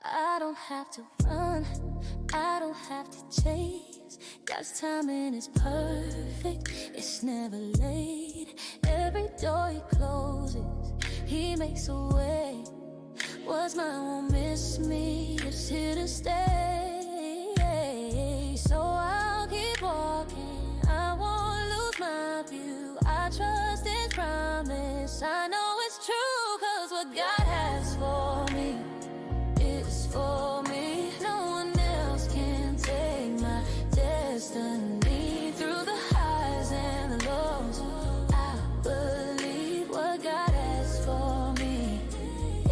I don't have to run, I don't have to chase. God's timing is perfect, it's never late. Every door he closes, he makes a way. What's mine won't miss me, it's here to stay. So I'll keep walking, I won't lose my view. I trust his promise, I know it's true. Cause what God has for me is for me. No one else can take my destiny. Through the highs and the lows, I believe what God has for me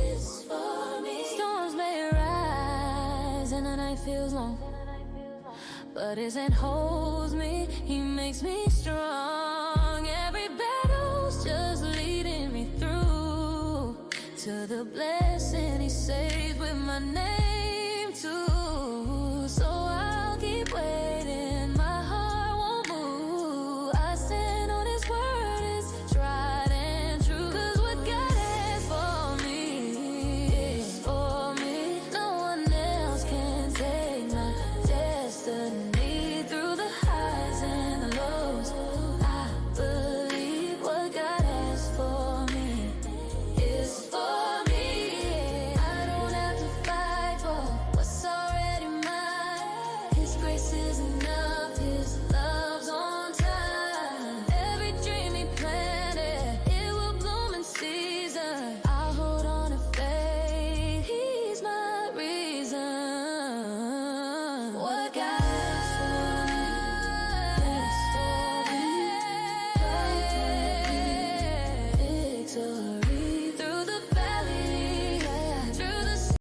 is for me. Storms may rise and the night feels long, but his hand holds me, he makes me strong. Every battle's just leading me through to the blessing he saves with my name.